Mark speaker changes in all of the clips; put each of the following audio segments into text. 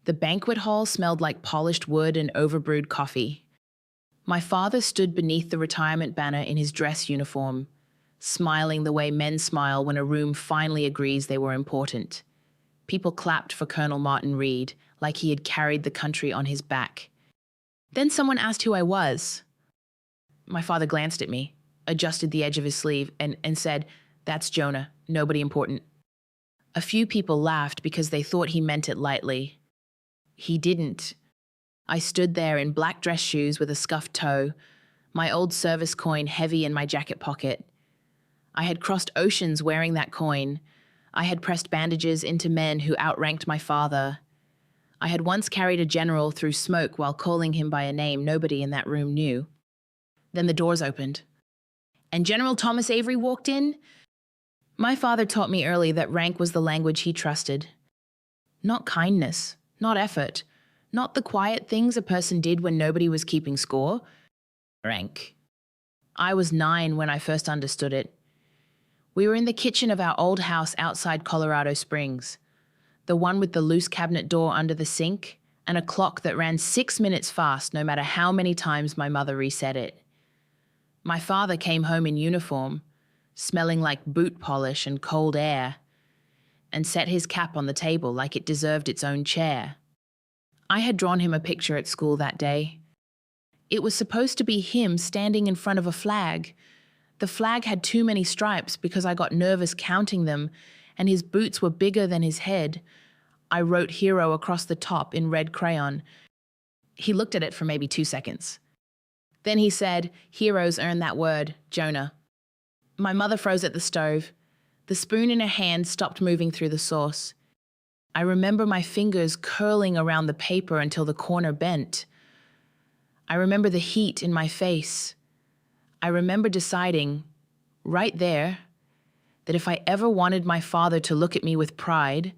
Speaker 1: The banquet hall smelled like polished wood and overbrewed coffee. My father stood beneath the retirement banner in his dress uniform, smiling the way men smile when a room finally agrees they were important. People clapped for Colonel Martin Reed, like he had carried the country on his back. Then someone asked who I was. My father glanced at me, adjusted the edge of his sleeve, and said, "That's Jonah, nobody important." A few people laughed because they thought he meant it lightly. He didn't. I stood there in black dress shoes with a scuffed toe, my old service coin heavy in my jacket pocket. I had crossed oceans wearing that coin. I had pressed bandages into men who outranked my father. I had once carried a general through smoke while calling him by a name nobody in that room knew. Then the doors opened, and General Thomas Avery walked in. My father taught me early that rank was the language he trusted. Not kindness, not effort, not the quiet things a person did when nobody was keeping score. Rank. I was 9 when I first understood it. We were in the kitchen of our old house outside Colorado Springs, the one with the loose cabinet door under the sink and a clock that ran 6 minutes fast no matter how many times my mother reset it. My father came home in uniform, smelling like boot polish and cold air, and set his cap on the table like it deserved its own chair. I had drawn him a picture at school that day. It was supposed to be him standing in front of a flag. The flag had too many stripes because I got nervous counting them, and his boots were bigger than his head. I wrote hero across the top in red crayon. He looked at it for maybe 2 seconds. Then he said, "Heroes earn that word, Jonah." My mother froze at the stove. The spoon in her hand stopped moving through the sauce. I remember my fingers curling around the paper until the corner bent. I remember the heat in my face. I remember deciding, right there, that if I ever wanted my father to look at me with pride,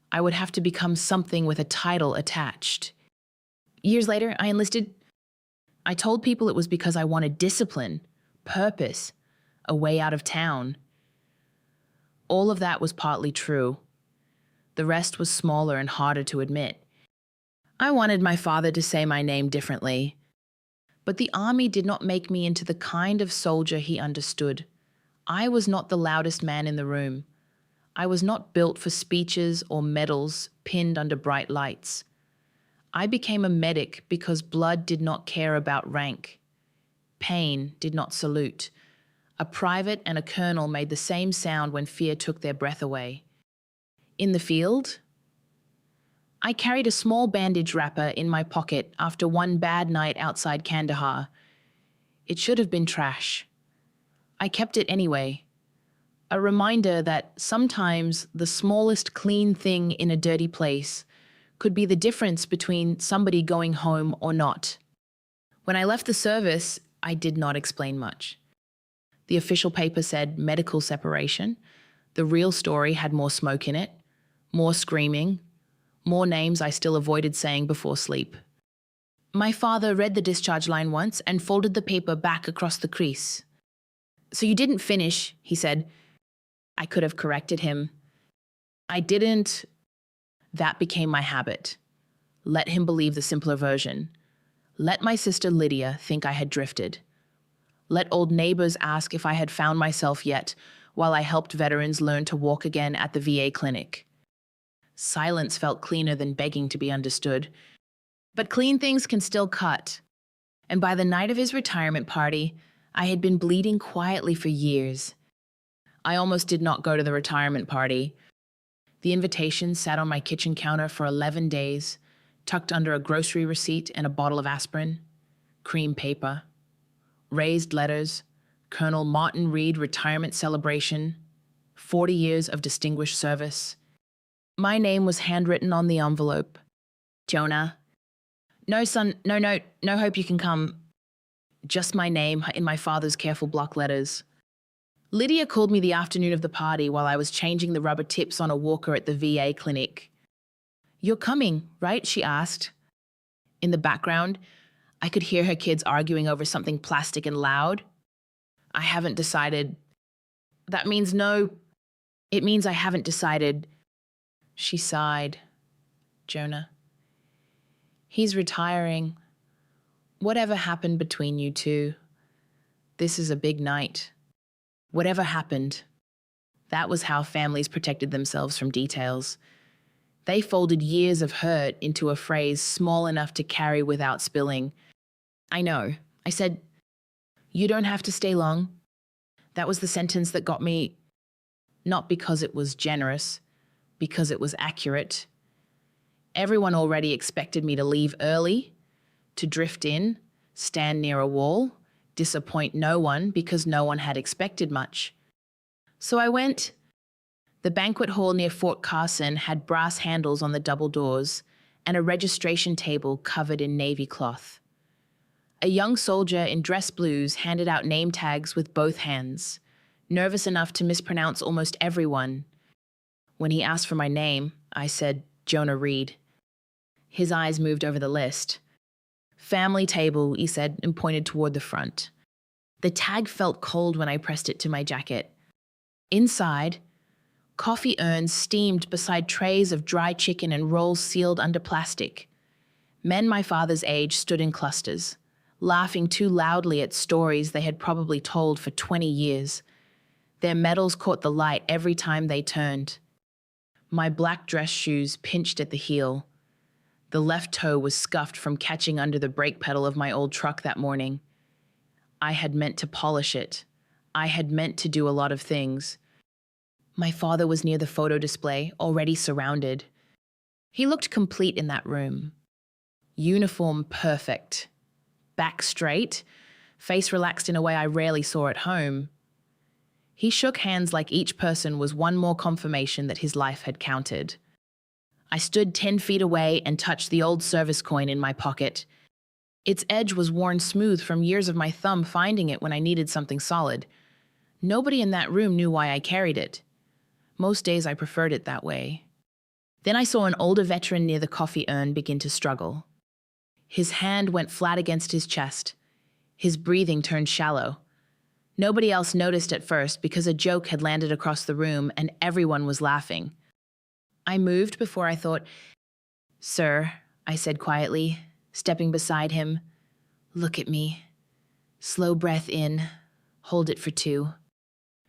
Speaker 1: I would have to become something with a title attached. Years later, I enlisted. I told people it was because I wanted discipline, purpose, a way out of town. All of that was partly true. The rest was smaller and harder to admit. I wanted my father to say my name differently, but the army did not make me into the kind of soldier he understood. I was not the loudest man in the room. I was not built for speeches or medals pinned under bright lights. I became a medic because blood did not care about rank. Pain did not salute. A private and a colonel made the same sound when fear took their breath away. In the field, I carried a small bandage wrapper in my pocket after one bad night outside Kandahar. It should have been trash. I kept it anyway. A reminder that sometimes the smallest clean thing in a dirty place could be the difference between somebody going home or not. When I left the service, I did not explain much. The official paper said medical separation. The real story had more smoke in it, more screaming, more names I still avoided saying before sleep. My father read the discharge line once and folded the paper back across the crease. "So you didn't finish," he said. I could have corrected him. I didn't. That became my habit. Let him believe the simpler version. Let my sister Lydia think I had drifted. Let old neighbors ask if I had found myself yet while I helped veterans learn to walk again at the VA clinic. Silence felt cleaner than begging to be understood. But clean things can still cut. And by the night of his retirement party, I had been bleeding quietly for years. I almost did not go to the retirement party. The invitation sat on my kitchen counter for 11 days, tucked under a grocery receipt and a bottle of aspirin, cream paper, raised letters, Colonel Martin Reed retirement celebration, 40 years of distinguished service. My name was handwritten on the envelope. Jonah. No, son, no note, no hope you can come. Just my name in my father's careful block letters. Lydia called me the afternoon of the party while I was changing the rubber tips on a walker at the VA clinic. "You're coming, right?" she asked. In the background, I could hear her kids arguing over something plastic and loud. "I haven't decided." "That means no." "It means I haven't decided." She sighed. "Jonah, He's retiring. Whatever happened between you two, this is a big night. Whatever happened, that was how families protected themselves from details. They folded years of hurt into a phrase small enough to carry without spilling. I know. I said, "You don't have to stay long." That was the sentence that got me, not because it was generous, because it was accurate. Everyone already expected me to leave early, to drift in, stand near a wall, disappoint no one because no one had expected much. So I went. The banquet hall near Fort Carson had brass handles on the double doors and a registration table covered in navy cloth. A young soldier in dress blues handed out name tags with both hands, nervous enough to mispronounce almost everyone. When he asked for my name, I said, "Jonah Reed." His eyes moved over the list. "Family table," he said, and pointed toward the front. The tag felt cold when I pressed it to my jacket. Inside, coffee urns steamed beside trays of dry chicken and rolls sealed under plastic. Men my father's age stood in clusters, laughing too loudly at stories they had probably told for 20 years. Their medals caught the light every time they turned. My black dress shoes pinched at the heel. The left toe was scuffed from catching under the brake pedal of my old truck that morning. I had meant to polish it. I had meant to do a lot of things. My father was near the photo display, already surrounded. He looked complete in that room. Uniform perfect. Back straight, face relaxed in a way I rarely saw at home. He shook hands like each person was one more confirmation that his life had counted. I stood 10 feet away and touched the old service coin in my pocket. Its edge was worn smooth from years of my thumb finding it when I needed something solid. Nobody in that room knew why I carried it. Most days I preferred it that way. Then I saw an older veteran near the coffee urn begin to struggle. His hand went flat against his chest. His breathing turned shallow. Nobody else noticed at first because a joke had landed across the room and everyone was laughing. I moved before I thought. "Sir," I said quietly, stepping beside him. "Look at me. Slow breath in. Hold it for 2.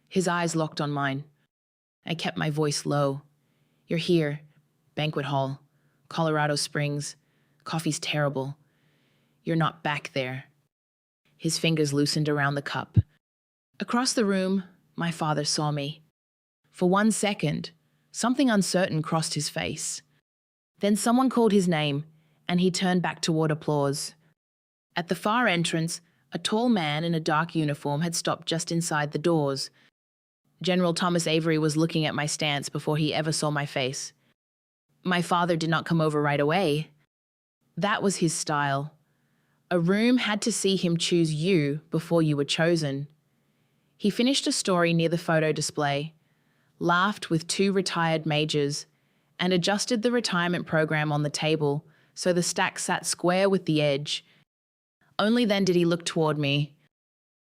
Speaker 1: His eyes locked on mine. I kept my voice low. "You're here. Banquet hall. Colorado Springs. Coffee's terrible. You're not back there." His fingers loosened around the cup. Across the room, my father saw me. For 1 second, something uncertain crossed his face. Then someone called his name, and he turned back toward applause. At the far entrance, a tall man in a dark uniform had stopped just inside the doors. General Thomas Avery was looking at my stance before he ever saw my face. My father did not come over right away. That was his style. A room had to see him choose you before you were chosen. He finished a story near the photo display, laughed with 2 retired majors, and adjusted the retirement program on the table so the stack sat square with the edge. Only then did he look toward me.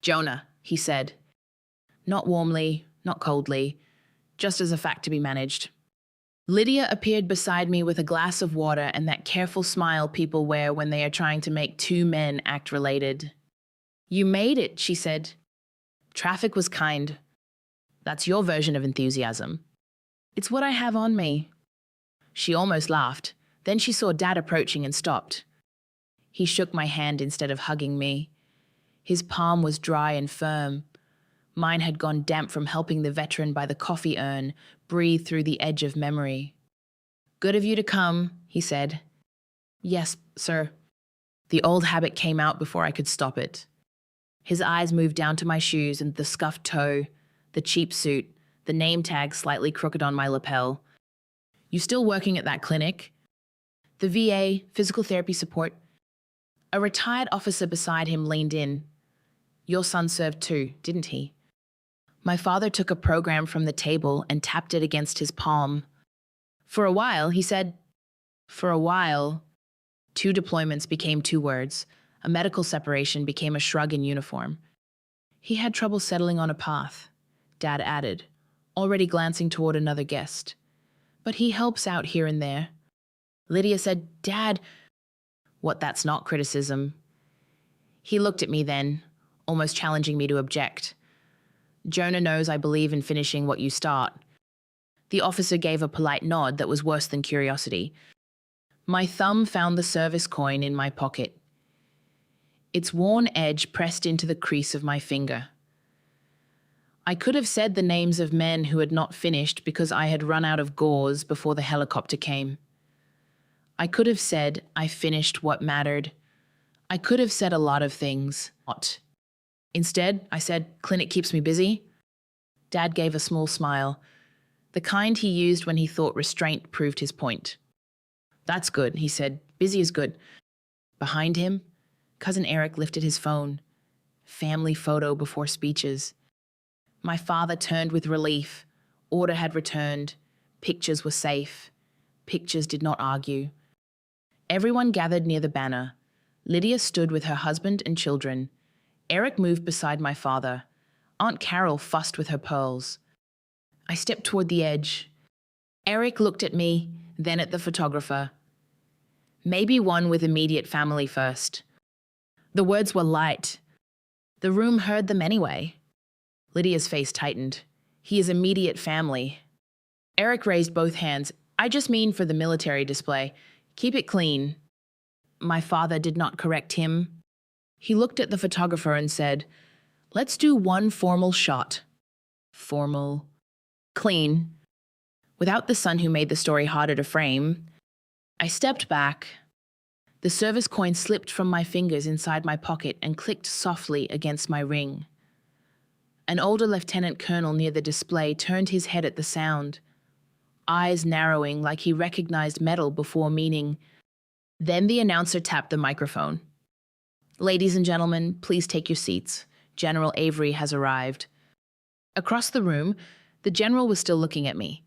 Speaker 1: "Jonah," he said. Not warmly, not coldly, just as a fact to be managed. Lydia appeared beside me with a glass of water and that careful smile people wear when they are trying to make 2 men act related. "You made it," she said. "Traffic was kind. That's your version of enthusiasm." "It's what I have on me." She almost laughed. Then she saw Dad approaching and stopped. He shook my hand instead of hugging me. His palm was dry and firm. Mine had gone damp from helping the veteran by the coffee urn breathe through the edge of memory. "Good of you to come," he said. "Yes, sir." The old habit came out before I could stop it. His eyes moved down to my shoes and the scuffed toe, the cheap suit, the name tag slightly crooked on my lapel. "You still working at that clinic?" "The VA, physical therapy support." A retired officer beside him leaned in. "Your son served too, didn't he?" My father took a program from the table and tapped it against his palm. "For a while," he said. "For a while." 2 deployments became 2 words. A medical separation became a shrug in uniform. "He had trouble settling on a path," Dad added, already glancing toward another guest. "But he helps out here and there." Lydia said, "Dad, What, that's not criticism? He looked at me then, almost challenging me to object. Jonah knows I believe in finishing what you start. The officer gave a polite nod that was worse than curiosity. My thumb found the service coin in my pocket. Its worn edge pressed into the crease of my finger. I could have said the names of men who had not finished because I had run out of gauze before the helicopter came. I could have said I finished what mattered. I could have said a lot of things. Instead, I said, "Clinic keeps me busy." Dad gave a small smile, the kind he used when he thought restraint proved his point. "That's good," he said. "Busy is good." Behind him, Cousin Eric lifted his phone. Family photo before speeches. My father turned with relief. Order had returned. Pictures were safe. Pictures did not argue. Everyone gathered near the banner. Lydia stood with her husband and children. Eric moved beside my father. Aunt Carol fussed with her pearls. I stepped toward the edge. Eric looked at me, then at the photographer. "Maybe one with immediate family first." The words were light. The room heard them anyway. Lydia's face tightened. "He is immediate family." Eric raised both hands. "I just mean for the military display. Keep it clean." My father did not correct him. He looked at the photographer and said, "Let's do one formal shot." Formal. Clean. Without the son who made the story harder to frame, I stepped back. The service coin slipped from my fingers inside my pocket and clicked softly against my ring. An older lieutenant colonel near the display turned his head at the sound, eyes narrowing like he recognized metal before meaning. Then the announcer tapped the microphone. "Ladies and gentlemen, please take your seats. General Avery has arrived." Across the room, the general was still looking at me.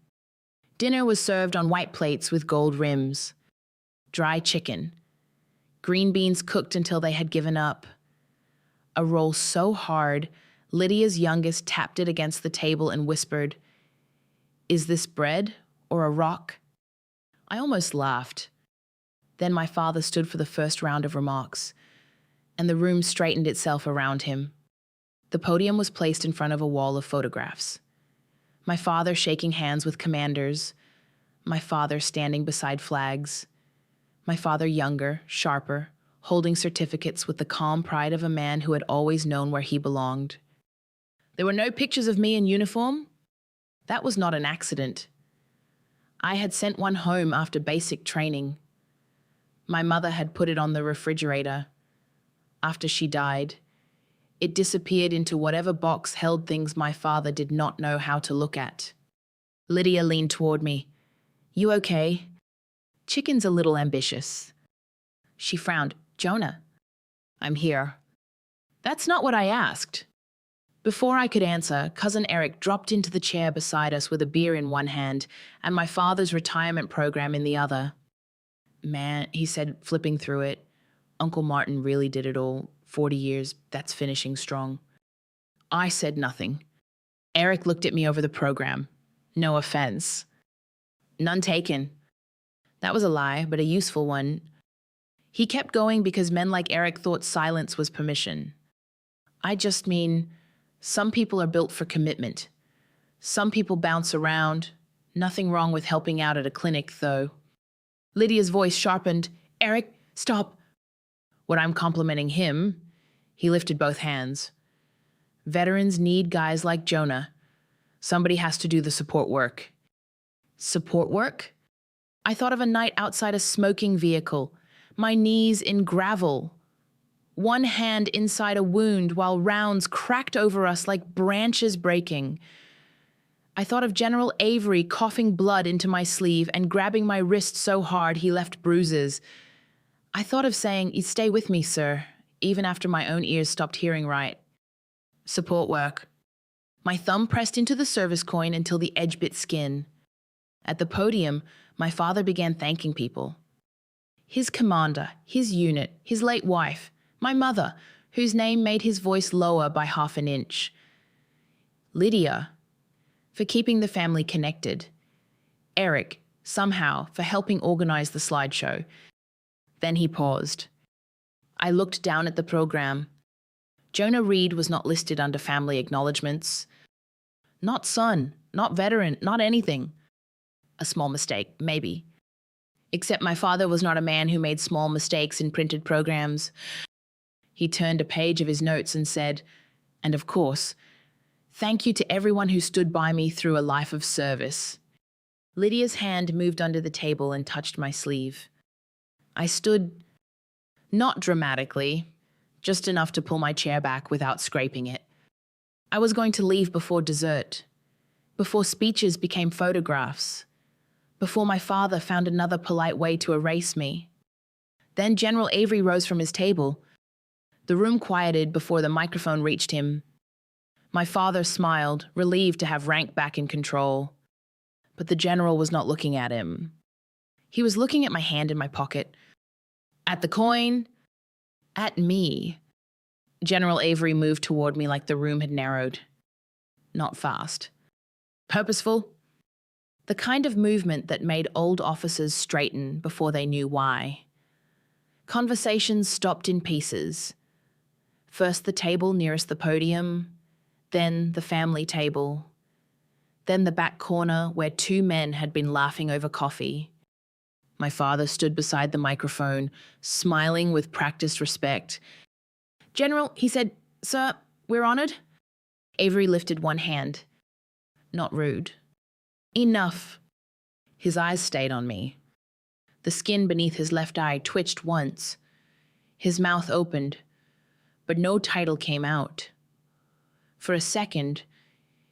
Speaker 1: Dinner was served on white plates with gold rims. Dry chicken. Green beans cooked until they had given up. A roll so hard, Lydia's youngest tapped it against the table and whispered, "Is this bread or a rock?" I almost laughed. Then my father stood for the first round of remarks, and the room straightened itself around him. The podium was placed in front of a wall of photographs. My father shaking hands with commanders, my father standing beside flags, my father younger, sharper, holding certificates with the calm pride of a man who had always known where he belonged. There were no pictures of me in uniform. That was not an accident. I had sent one home after basic training. My mother had put it on the refrigerator. After she died, it disappeared into whatever box held things my father did not know how to look at. Lydia leaned toward me. "You okay?" "Chicken's a little ambitious." She frowned. "Jonah." "I'm here." "That's not what I asked." Before I could answer, Cousin Eric dropped into the chair beside us with a beer in one hand and my father's retirement program in the other. "Man," he said, flipping through it, "Uncle Martin really did it all. 40 years, that's finishing strong." I said nothing. Eric looked at me over the program. "No offense." "None taken." That was a lie, but a useful one. He kept going because men like Eric thought silence was permission. I just mean, some people are built for commitment. Some people bounce around. Nothing wrong with helping out at a clinic, though. Lydia's voice sharpened. "Eric, stop." What I'm complimenting him, he lifted both hands. Veterans need guys like Jonah. Somebody has to do the support work. Support work? I thought of a night outside a smoking vehicle, my knees in gravel, one hand inside a wound while rounds cracked over us like branches breaking. I thought of General Avery coughing blood into my sleeve and grabbing my wrist so hard he left bruises. I thought of saying, "Stay with me, sir," even after my own ears stopped hearing right. Support work. My thumb pressed into the service coin until the edge bit skin. At the podium, my father began thanking people. His commander, his unit, his late wife, my mother, whose name made his voice lower by half an inch. Lydia, for keeping the family connected. Eric, somehow, for helping organize the slideshow. Then he paused. I looked down at the program. Jonah Reed was not listed under family acknowledgements. Not son, not veteran, not anything. A small mistake, maybe. Except my father was not a man who made small mistakes in printed programs. He turned a page of his notes and said, and of course, thank you to everyone who stood by me through a life of service. Lydia's hand moved under the table and touched my sleeve. I stood, not dramatically, just enough to pull my chair back without scraping it. I was going to leave before dessert, before speeches became photographs, before my father found another polite way to erase me. Then General Avery rose from his table. The room quieted before the microphone reached him. My father smiled, relieved to have rank back in control. But the general was not looking at him. He was looking at my hand in my pocket. At the coin. At me. General Avery moved toward me like the room had narrowed. Not fast. Purposeful. The kind of movement that made old officers straighten before they knew why. Conversations stopped in pieces. First the table nearest the podium, then the family table, then the back corner where two men had been laughing over coffee. My father stood beside the microphone, smiling with practiced respect. General, he said, "Sir, we're honored." Avery lifted one hand. Not rude. Enough. His eyes stayed on me. The skin beneath his left eye twitched once. His mouth opened, but no title came out. For a second,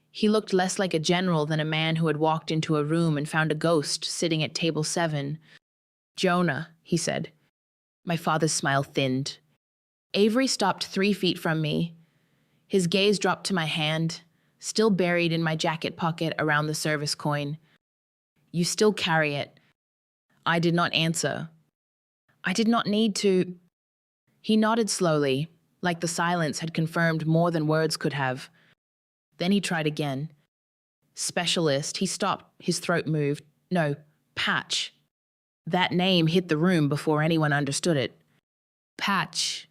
Speaker 1: he looked less like a general than a man who had walked into a room and found a ghost sitting at table 7. "Jonah," he said. My father's smile thinned. Avery stopped 3 feet from me. His gaze dropped to my hand, still buried in my jacket pocket around the service coin. "You still carry it." I did not answer. I did not need to. He nodded slowly, like the silence had confirmed more than words could have. Then he tried again. "Specialist," he stopped, his throat moved. "No, Patch." That name hit the room before anyone understood it. Patch.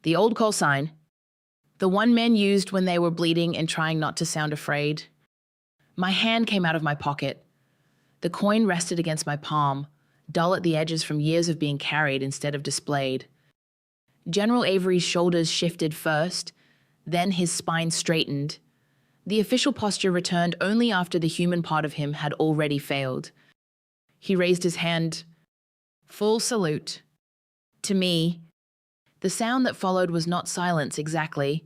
Speaker 1: The old call sign. The one men used when they were bleeding and trying not to sound afraid. My hand came out of my pocket. The coin rested against my palm, dull at the edges from years of being carried instead of displayed. General Avery's shoulders shifted first, then his spine straightened. The official posture returned only after the human part of him had already failed. He raised his hand. Full salute. To me, the sound that followed was not silence exactly.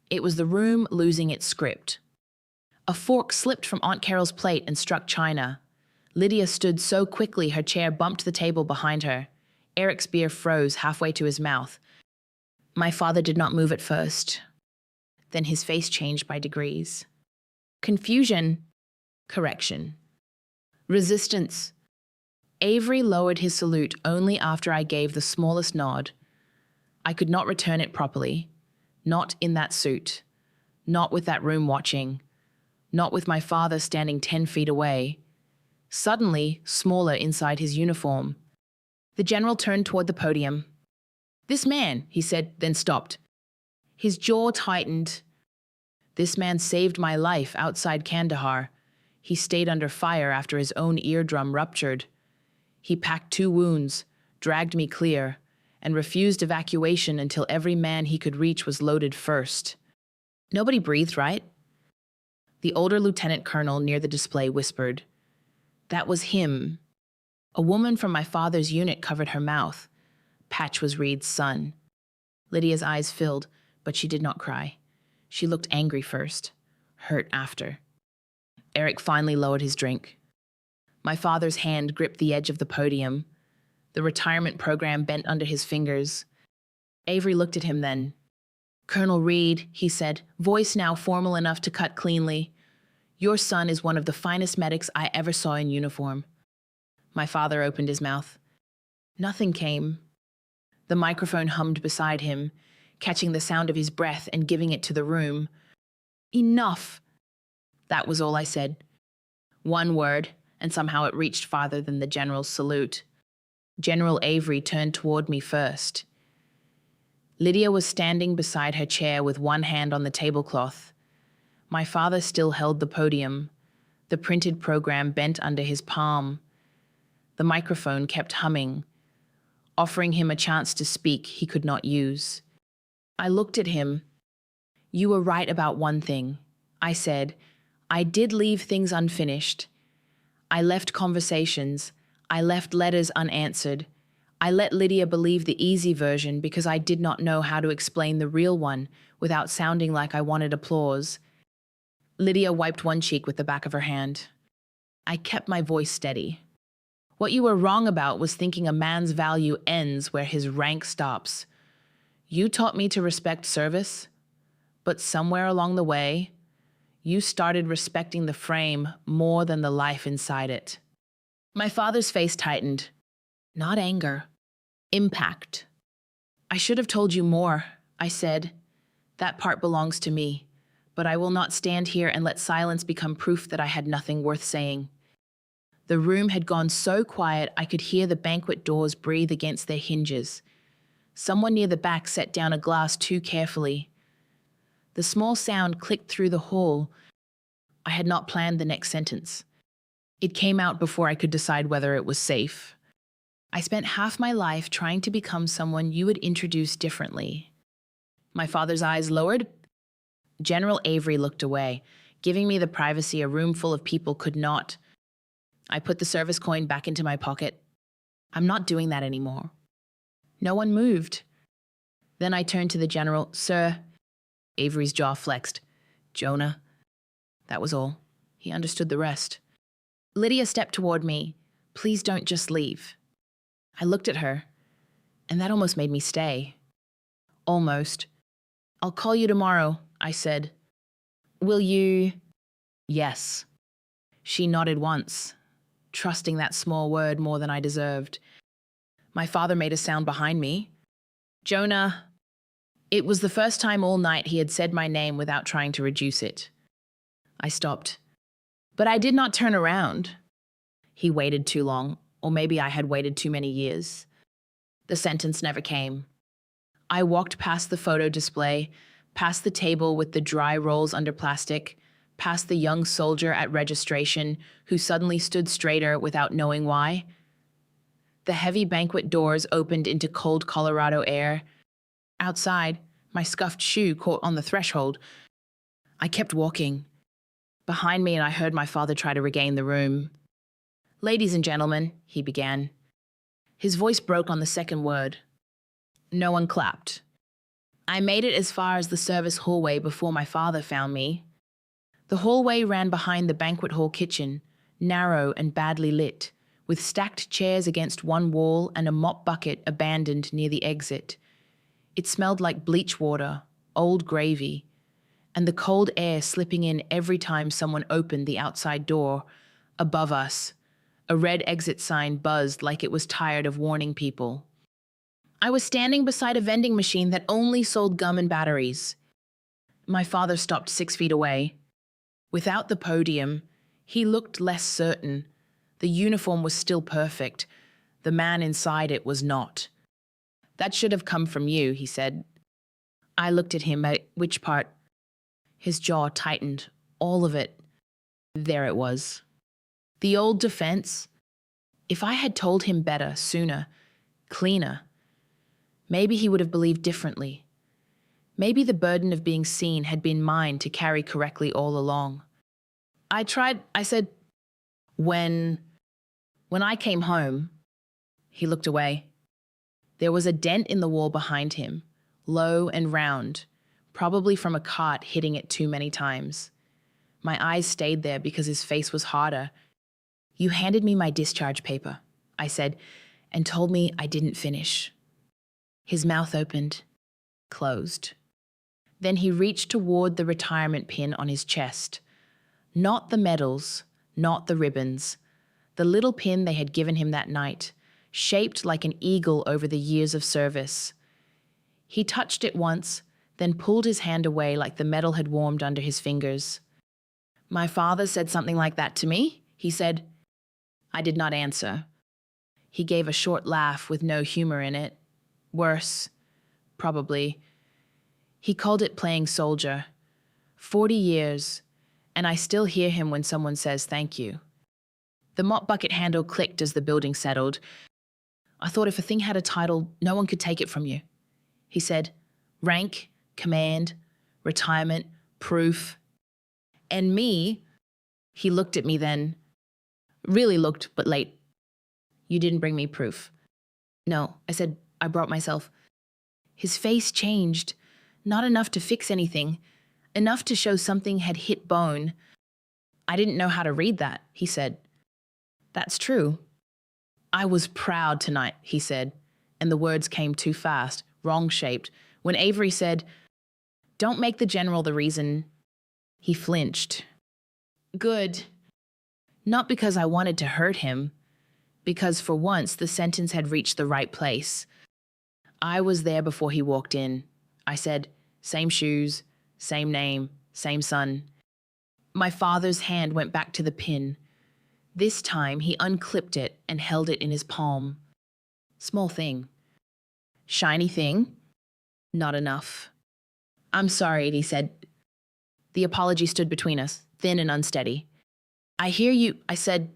Speaker 1: It was the room losing its script. A fork slipped from Aunt Carol's plate and struck China. Lydia stood so quickly her chair bumped the table behind her. Eric's beer froze halfway to his mouth. My father did not move at first. Then his face changed by degrees. Confusion. Correction. Resistance. Avery lowered his salute only after I gave the smallest nod. I could not return it properly. Not in that suit. Not with that room watching. Not with my father standing 10 feet away. Suddenly, smaller inside his uniform. The general turned toward the podium. "This man," he said, then stopped. His jaw tightened. "This man saved my life outside Kandahar. He stayed under fire after his own eardrum ruptured. He packed 2 wounds, dragged me clear, and refused evacuation until every man he could reach was loaded first." Nobody breathed, right? The older lieutenant colonel near the display whispered. That was him. A woman from my father's unit covered her mouth. Patch was Reed's son. Lydia's eyes filled, but she did not cry. She looked angry first, hurt after. Eric finally lowered his drink. My father's hand gripped the edge of the podium. The retirement program bent under his fingers. Avery looked at him then. "Colonel Reed," he said, voice now formal enough to cut cleanly, "your son is one of the finest medics I ever saw in uniform." My father opened his mouth. Nothing came. The microphone hummed beside him, catching the sound of his breath and giving it to the room. "Enough!" That was all I said. One word, and somehow it reached farther than the general's salute. General Avery turned toward me first. Lydia was standing beside her chair with one hand on the tablecloth. My father still held the podium, the printed program bent under his palm. The microphone kept humming, offering him a chance to speak he could not use. I looked at him. "You were right about one thing," I said. "I did leave things unfinished. I left conversations. I left letters unanswered. I let Lydia believe the easy version because I did not know how to explain the real one without sounding like I wanted applause." Lydia wiped one cheek with the back of her hand. I kept my voice steady. "What you were wrong about was thinking a man's value ends where his rank stops. You taught me to respect service, but somewhere along the way, you started respecting the frame more than the life inside it." My father's face tightened. Not anger. Impact. "I should have told you more," I said. "That part belongs to me, but I will not stand here and let silence become proof that I had nothing worth saying." The room had gone so quiet I could hear the banquet doors breathe against their hinges. Someone near the back set down a glass too carefully. The small sound clicked through the hall. I had not planned the next sentence. It came out before I could decide whether it was safe. "I spent half my life trying to become someone you would introduce differently." My father's eyes lowered. General Avery looked away, giving me the privacy a room full of people could not. I put the service coin back into my pocket. "I'm not doing that anymore." No one moved. Then I turned to the general. "Sir." Avery's jaw flexed. "Jonah." That was all. He understood the rest. Lydia stepped toward me. "Please don't just leave." I looked at her, and that almost made me stay. Almost. "I'll call you tomorrow," I said. "Will you?" "Yes." She nodded once, trusting that small word more than I deserved. My father made a sound behind me. "Jonah." It was the first time all night he had said my name without trying to reduce it. I stopped. But I did not turn around. He waited too long, or maybe I had waited too many years. The sentence never came. I walked past the photo display, past the table with the dry rolls under plastic, past the young soldier at registration who suddenly stood straighter without knowing why. The heavy banquet doors opened into cold Colorado air. Outside, my scuffed shoe caught on the threshold. I kept walking. Behind me, and I heard my father try to regain the room. "Ladies and gentlemen," he began. His voice broke on the second word. No one clapped. I made it as far as the service hallway before my father found me. The hallway ran behind the banquet hall kitchen, narrow and badly lit, with stacked chairs against one wall and a mop bucket abandoned near the exit. It smelled like bleach water, old gravy, and the cold air slipping in every time someone opened the outside door. Above us, a red exit sign buzzed like it was tired of warning people. I was standing beside a vending machine that only sold gum and batteries. My father stopped 6 feet away. Without the podium, he looked less certain. The uniform was still perfect. The man inside it was not. "That should have come from you," he said. I looked at him. Which part? His jaw tightened. All of it. There it was. The old defense. If I had told him better, sooner, cleaner, maybe he would have believed differently. Maybe the burden of being seen had been mine to carry correctly all along. I said, when I came home, he looked away. There was a dent in the wall behind him, low and round, probably from a cart hitting it too many times. My eyes stayed there because his face was harder. "You handed me my discharge paper," I said, "and told me I didn't finish." His mouth opened, closed. Then he reached toward the retirement pin on his chest. Not the medals, not the ribbons. The little pin they had given him that night, shaped like an eagle over the years of service. He touched it once, then pulled his hand away like the metal had warmed under his fingers. "My father said something like that to me," he said. I did not answer. He gave a short laugh with no humor in it. Worse, probably. He called it playing soldier. 40 years, and I still hear him when someone says thank you. The mop bucket handle clicked as the building settled. I thought if a thing had a title, no one could take it from you. He said, rank, command, retirement, proof. And me, he looked at me then. Really looked, but late. You didn't bring me proof. No, I said, I brought myself. His face changed. Not enough to fix anything. Enough to show something had hit bone. I didn't know how to read that, he said. That's true. I was proud tonight, he said, and the words came too fast, wrong-shaped. When Avery said, don't make the general the reason, he flinched. Good. Not because I wanted to hurt him, because for once the sentence had reached the right place. I was there before he walked in. I said, same shoes, same name, same son. My father's hand went back to the pin. This time he unclipped it and held it in his palm. Small thing. Shiny thing? Not enough. I'm sorry, he said. The apology stood between us, thin and unsteady. I hear you, I said.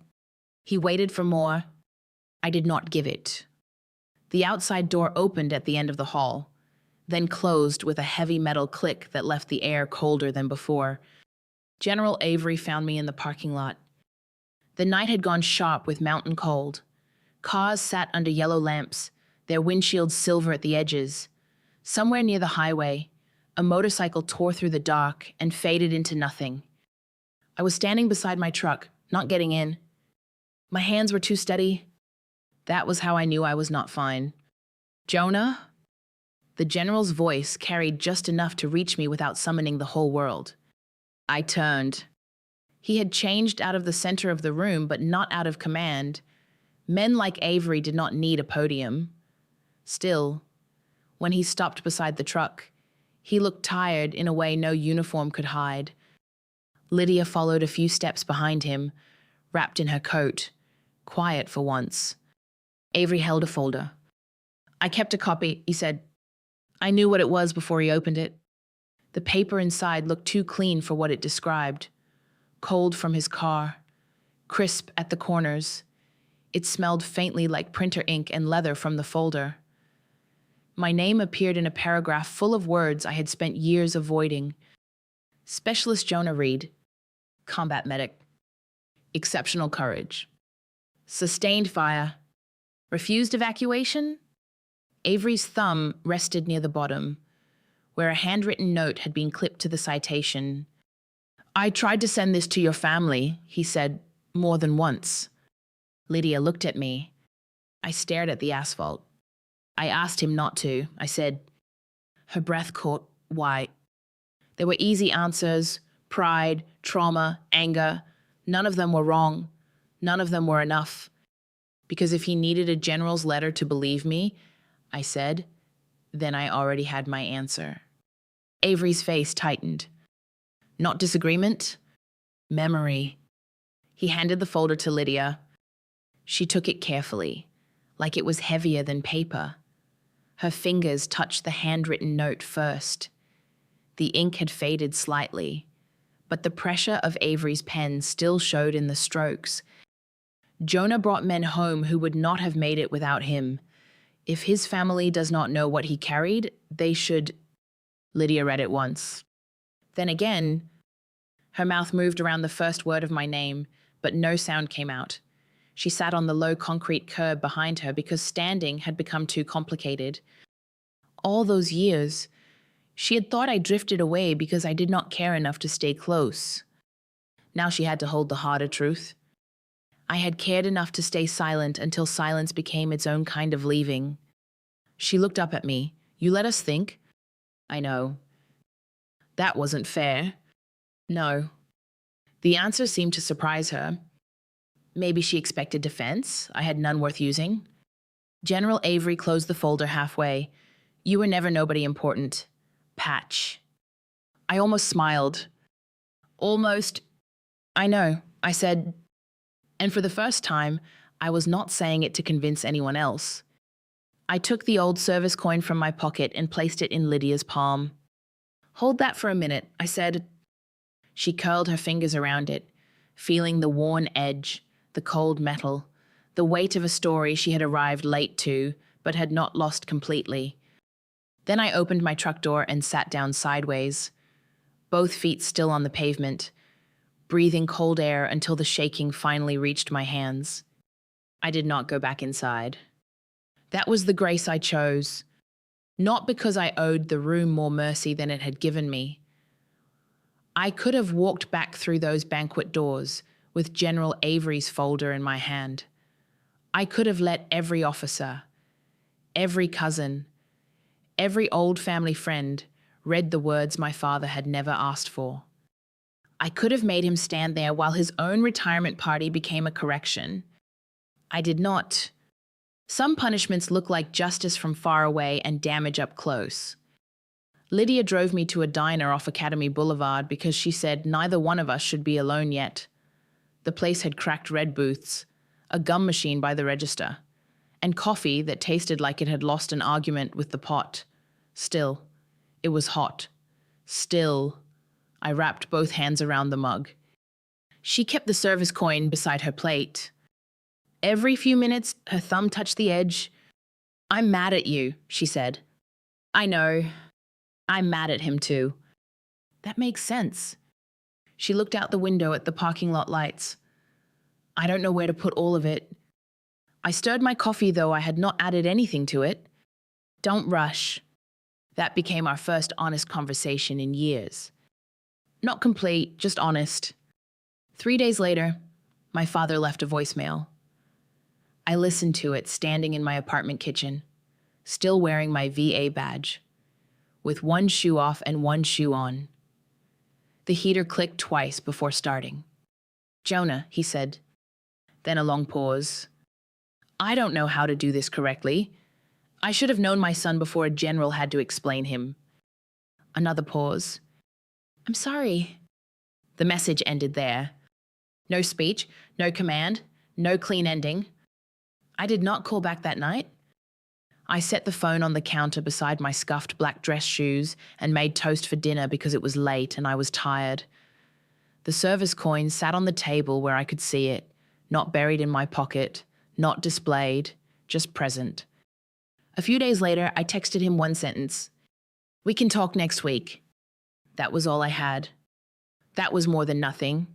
Speaker 1: He waited for more. I did not give it. The outside door opened at the end of the hall, then closed with a heavy metal click that left the air colder than before. General Avery found me in the parking lot. The night had gone sharp with mountain cold. Cars sat under yellow lamps, their windshields silver at the edges. Somewhere near the highway, a motorcycle tore through the dark and faded into nothing. I was standing beside my truck, not getting in. My hands were too steady. That was how I knew I was not fine. Jonah? The general's voice carried just enough to reach me without summoning the whole world. I turned. He had changed out of the center of the room, but not out of command. Men like Avery did not need a podium. Still, when he stopped beside the truck, he looked tired in a way no uniform could hide. Lydia followed a few steps behind him, wrapped in her coat, quiet for once. Avery held a folder. I kept a copy, he said. I knew what it was before he opened it. The paper inside looked too clean for what it described. Cold from his car, crisp at the corners. It smelled faintly like printer ink and leather from the folder. My name appeared in a paragraph full of words I had spent years avoiding. Specialist Jonah Reed, combat medic, exceptional courage, sustained fire, refused evacuation. Avery's thumb rested near the bottom, where a handwritten note had been clipped to the citation. I tried to send this to your family, he said, more than once. Lydia looked at me. I stared at the asphalt. I asked him not to, I said. Her breath caught. Why? There were easy answers, pride, trauma, anger. None of them were wrong. None of them were enough. Because if he needed a general's letter to believe me, I said, then I already had my answer. Avery's face tightened. Not disagreement, memory. He handed the folder to Lydia. She took it carefully, like it was heavier than paper. Her fingers touched the handwritten note first. The ink had faded slightly, but the pressure of Avery's pen still showed in the strokes. Jonah brought men home who would not have made it without him. If his family does not know what he carried, they should... Lydia read it once. Then again, her mouth moved around the first word of my name, but no sound came out. She sat on the low concrete curb behind her because standing had become too complicated. All those years, she had thought I drifted away because I did not care enough to stay close. Now she had to hold the harder truth. I had cared enough to stay silent until silence became its own kind of leaving. She looked up at me. You let us think? I know. That wasn't fair. No. The answer seemed to surprise her. Maybe she expected defense. I had none worth using. General Avery closed the folder halfway. You were never nobody important. Patch. I almost smiled. Almost. I know, I said. And for the first time, I was not saying it to convince anyone else. I took the old service coin from my pocket and placed it in Lydia's palm. "Hold that for a minute," I said. She curled her fingers around it, feeling the worn edge, the cold metal, the weight of a story she had arrived late to, but had not lost completely. Then I opened my truck door and sat down sideways, both feet still on the pavement, breathing cold air until the shaking finally reached my hands. I did not go back inside. That was the grace I chose, not because I owed the room more mercy than it had given me. I could have walked back through those banquet doors with General Avery's folder in my hand. I could have let every officer, every cousin, every old family friend read the words my father had never asked for. I could have made him stand there while his own retirement party became a correction. I did not. Some punishments look like justice from far away and damage up close. Lydia drove me to a diner off Academy Boulevard because she said neither one of us should be alone yet. The place had cracked red booths, a gum machine by the register, and coffee that tasted like it had lost an argument with the pot. Still, it was hot. Still, I wrapped both hands around the mug. She kept the service coin beside her plate. Every few minutes, her thumb touched the edge. "I'm mad at you," she said. "I know. I'm mad at him too." That makes sense. She looked out the window at the parking lot lights. "I don't know where to put all of it." I stirred my coffee, though I had not added anything to it. "Don't rush." That became our first honest conversation in years. Not complete, just honest. 3 days later, my father left a voicemail. I listened to it standing in my apartment kitchen, still wearing my VA badge, with one shoe off and one shoe on. The heater clicked twice before starting. "Jonah," he said. Then a long pause. "I don't know how to do this correctly. I should have known my son before a general had to explain him." Another pause. "I'm sorry." The message ended there. No speech, no command, no clean ending. I did not call back that night. I set the phone on the counter beside my scuffed black dress shoes and made toast for dinner because it was late and I was tired. The service coin sat on the table where I could see it, not buried in my pocket, not displayed, just present. A few days later, I texted him one sentence. "We can talk next week." That was all I had. That was more than nothing.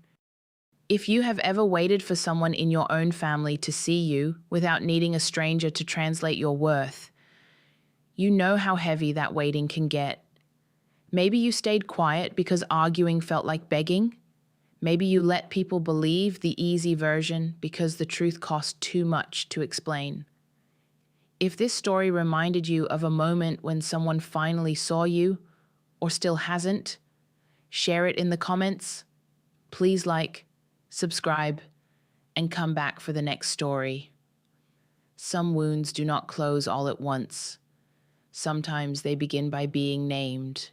Speaker 1: If you have ever waited for someone in your own family to see you without needing a stranger to translate your worth, you know how heavy that waiting can get. Maybe you stayed quiet because arguing felt like begging. Maybe you let people believe the easy version because the truth cost too much to explain. If this story reminded you of a moment when someone finally saw you, or still hasn't, share it in the comments. Please like, subscribe, and come back for the next story. Some wounds do not close all at once. Sometimes they begin by being named.